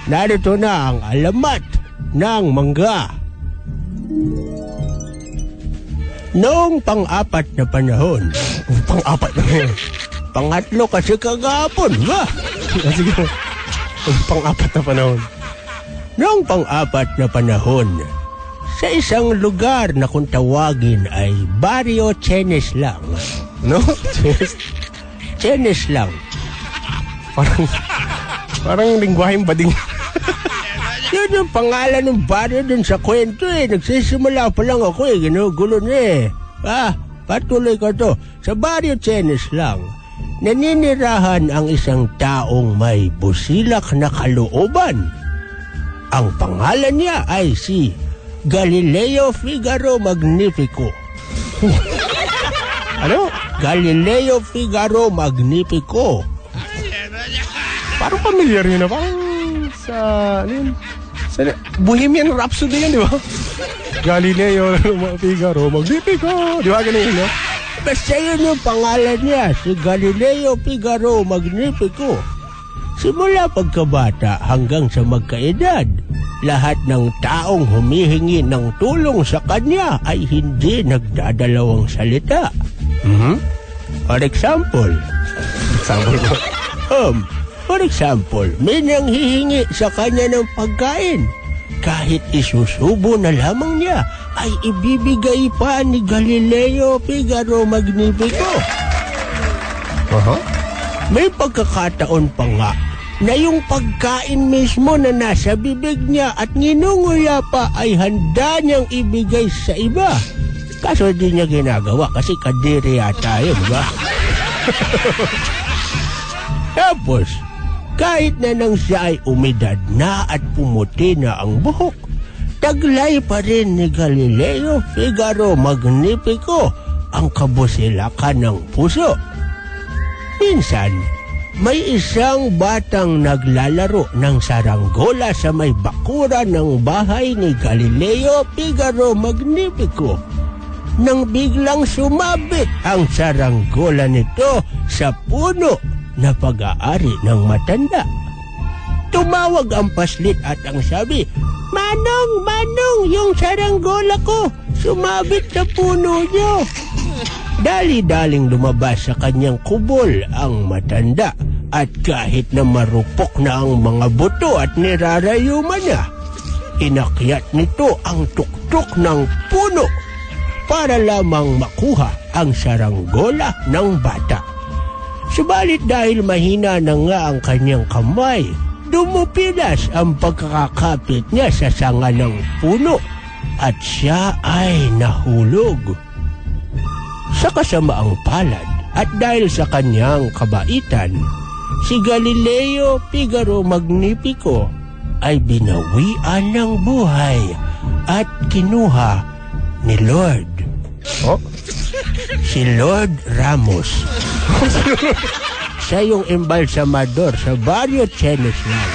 narito na ang alamat ng mangga. Noong pang-apat na panahon, pangatlo kasi kagapon, ba? Sige, pang-apat na panahon. Noong pang-apat na panahon, sa isang lugar na kung tawagin ay Barrio Chenes lang. No? Chenes lang. Parang lingwaheng bading. Yun yung pangalan ng barrio dun sa kwento eh. Nagsisimula pa lang ako eh. Ginugulo na eh. Patuloy ko to. Sa Barrio Chenes lang, naninirahan ang isang taong may busilak na kalooban. Ang pangalan niya ay si Galileo Figaro Magnifico. Ano? Galileo Figaro Magnifico. Parang pamilyar yun na. Parang sa... Ano yun? Sa Bohemian Rhapsody yan, di ba? Galileo Figaro Magnifico. Di ba ganun yun, no? Basta yun yung pangalan niya. Si Galileo Figaro Magnifico. Simula pagkabata hanggang sa magkaedad, lahat ng taong humihingi ng tulong sa kanya ay hindi nagdadalawang salita. For example, may nanghihingi sa kanya ng pagkain. Kahit isusubo na lamang niya, ay ibibigay pa ni Galileo Figaro Magnifico. May pagkakataon pa nga na yung pagkain mismo na nasa bibig niya at nginunguya pa ay handa niyang ibigay sa iba. Kaso di niya ginagawa kasi kadiri yata yun, diba? Tapos, kahit na nang siya ay umidad na at pumuti na ang buhok, taglay pa rin ni Galileo Figaro Magnifico ang kabusilakan ng puso. Minsan, may isang batang naglalaro ng saranggola sa may bakuran ng bahay ni Galileo Figaro Magnifico nang biglang sumabit ang saranggola nito sa puno na pag-aari ng matanda. Tumawag ang paslit at ang sabi, Manong, yung saranggola ko, sumabit sa puno niyo." Dali-daling lumabas sa kanyang kubol ang matanda at kahit na marupok na ang mga buto at nirarayuman na, inakyat nito ang tuktok ng puno para lamang makuha ang saranggola ng bata. Subalit dahil mahina na nga ang kanyang kamay, dumupilas ang pagkakakapit niya sa sanga ng puno at siya ay nahulog. Sa kasamaang palad at dahil sa kanyang kabaitan, si Galileo Figaro Magnifico ay binawian ng buhay at kinuha ni Lord. Si Lord Ramos. Siya yung embalsamador sa Barrio Chenes lang.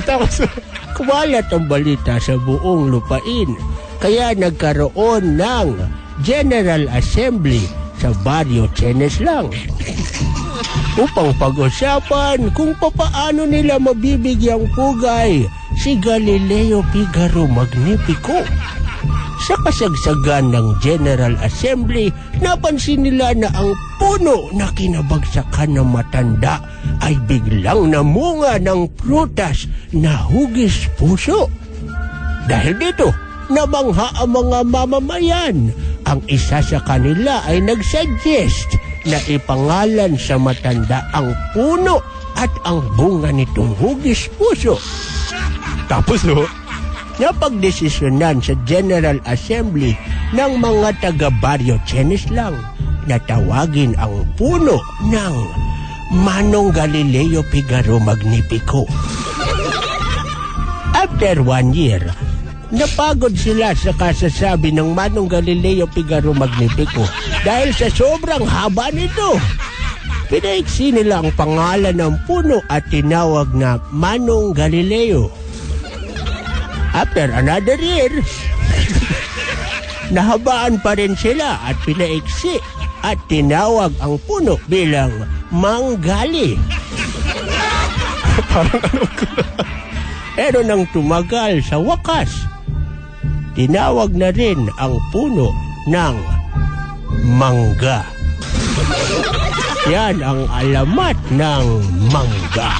Tapos, kumalat ang balita sa buong lupain. Kaya nagkaroon ng General Assembly sa Barrio Chenes lang upang pag-usapan kung papaano nila mabibigyang pugay si Galileo Figaro Magnifico. Sa kasagsagan ng General Assembly, napansin nila na ang puno na kinabagsakan ng matanda ay biglang namunga ng prutas na hugis puso. Dahil dito, namangha ang mga mamamayan. Ang isa sa kanila ay nagsuggest na ipangalan sa matanda ang puno at ang bunga nitong hugis puso. Tapos napagdesisyonan sa General Assembly ng mga taga-Barrio Chenes lang na tawagin ang puno ng Manong Galileo Figaro Magnifico. After 1 year, napagod sila sa kasasabi ng Manong Galileo Figaro Magnifico dahil sa sobrang haba nito. Pinaiksi nila ang pangalan ng puno at tinawag na Manong Galileo. After another year, nahabaan pa rin sila at pinaiksi at tinawag ang puno bilang Mang Gali. Parang ano ko na. Pero nang tumagal sa wakas, tinawag na rin ang puno ng mangga. Yan ang alamat ng mangga.